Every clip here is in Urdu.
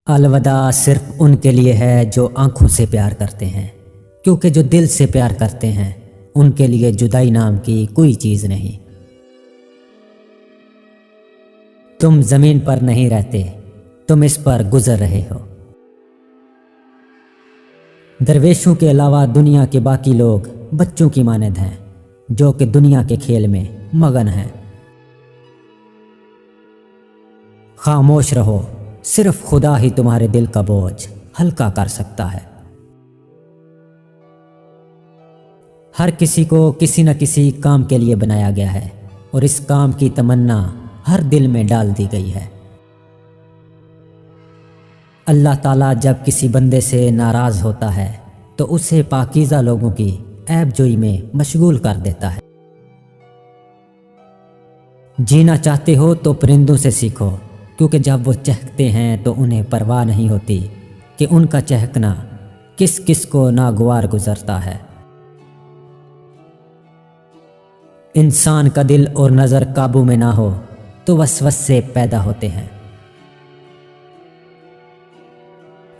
الوداع صرف ان کے لیے ہے جو آنکھوں سے پیار کرتے ہیں، کیونکہ جو دل سے پیار کرتے ہیں ان کے لیے جدائی نام کی کوئی چیز نہیں۔ تم زمین پر نہیں رہتے، تم اس پر گزر رہے ہو۔ درویشوں کے علاوہ دنیا کے باقی لوگ بچوں کی مانند ہیں جو کہ دنیا کے کھیل میں مگن ہیں۔ خاموش رہو، صرف خدا ہی تمہارے دل کا بوجھ ہلکا کر سکتا ہے۔ ہر کسی کو کسی نہ کسی کام کے لیے بنایا گیا ہے اور اس کام کی تمنا ہر دل میں ڈال دی گئی ہے۔ اللہ تعالیٰ جب کسی بندے سے ناراض ہوتا ہے تو اسے پاکیزہ لوگوں کی عیب جوئی میں مشغول کر دیتا ہے۔ جینا چاہتے ہو تو پرندوں سے سیکھو، کیونکہ جب وہ چہکتے ہیں تو انہیں پرواہ نہیں ہوتی کہ ان کا چہکنا کس کس کو ناگوار گزرتا ہے۔ انسان کا دل اور نظر قابو میں نہ ہو تو وسوسے پیدا ہوتے ہیں۔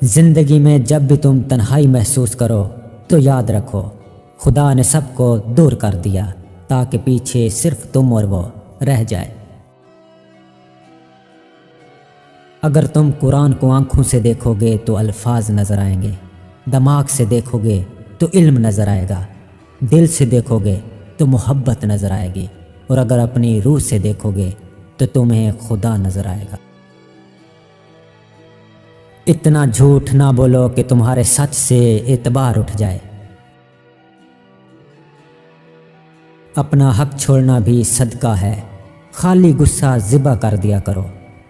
زندگی میں جب بھی تم تنہائی محسوس کرو تو یاد رکھو خدا نے سب کو دور کر دیا تاکہ پیچھے صرف تم اور وہ رہ جائے۔ اگر تم قرآن کو آنکھوں سے دیکھو گے تو الفاظ نظر آئیں گے، دماغ سے دیکھو گے تو علم نظر آئے گا، دل سے دیکھو گے تو محبت نظر آئے گی، اور اگر اپنی روح سے دیکھو گے تو تمہیں خدا نظر آئے گا۔ اتنا جھوٹ نہ بولو کہ تمہارے سچ سے اعتبار اٹھ جائے۔ اپنا حق چھوڑنا بھی صدقہ ہے، خالی غصہ ذبح کر دیا کرو،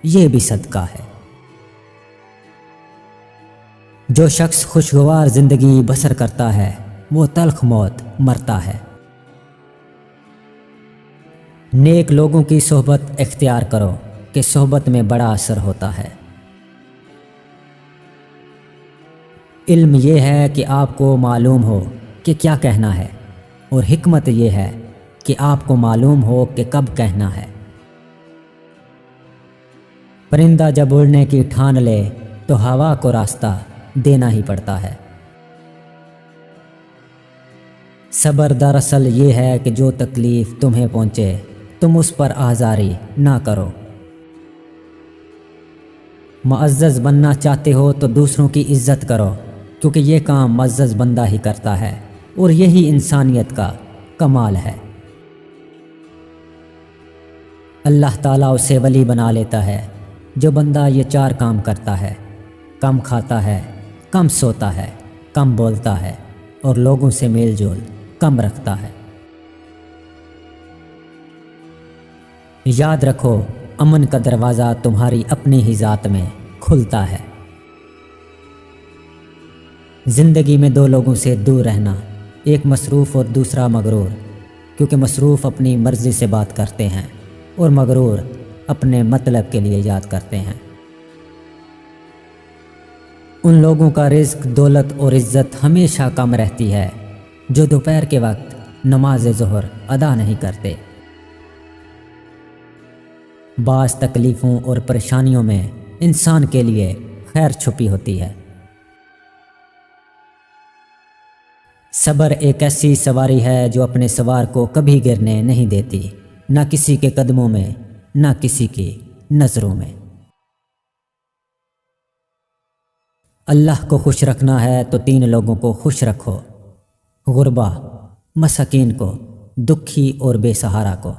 یہ بھی صدقہ ہے۔ جو شخص خوشگوار زندگی بسر کرتا ہے وہ تلخ موت مرتا ہے۔ نیک لوگوں کی صحبت اختیار کرو کہ صحبت میں بڑا اثر ہوتا ہے۔ علم یہ ہے کہ آپ کو معلوم ہو کہ کیا کہنا ہے، اور حکمت یہ ہے کہ آپ کو معلوم ہو کہ کب کہنا ہے۔ پرندہ جب اڑنے کی ٹھان لے تو ہوا کو راستہ دینا ہی پڑتا ہے۔ صبر دراصل یہ ہے کہ جو تکلیف تمہیں پہنچے تم اس پر آزاری نہ کرو۔ معزز بننا چاہتے ہو تو دوسروں کی عزت کرو، کیونکہ یہ کام معزز بندہ ہی کرتا ہے اور یہی انسانیت کا کمال ہے۔ اللہ تعالیٰ اسے ولی بنا لیتا ہے جو بندہ یہ 4 کام کرتا ہے: کم کھاتا ہے، کم سوتا ہے، کم بولتا ہے، اور لوگوں سے میل جول کم رکھتا ہے۔ یاد رکھو امن کا دروازہ تمہاری اپنی ہی ذات میں کھلتا ہے۔ زندگی میں 2 لوگوں سے دور رہنا، ایک مصروف اور دوسرا مغرور، کیونکہ مصروف اپنی مرضی سے بات کرتے ہیں اور مغرور اپنے مطلب کے لیے یاد کرتے ہیں۔ ان لوگوں کا رزق، دولت اور عزت ہمیشہ کم رہتی ہے جو دوپہر کے وقت نماز ظہر ادا نہیں کرتے۔ بعض تکلیفوں اور پریشانیوں میں انسان کے لیے خیر چھپی ہوتی ہے۔ صبر ایک ایسی سواری ہے جو اپنے سوار کو کبھی گرنے نہیں دیتی، نہ کسی کے قدموں میں، نہ کسی کی نظروں میں۔ اللہ کو خوش رکھنا ہے تو 3 لوگوں کو خوش رکھو: غربا، مساکین کو، دکھی اور بے سہارا کو۔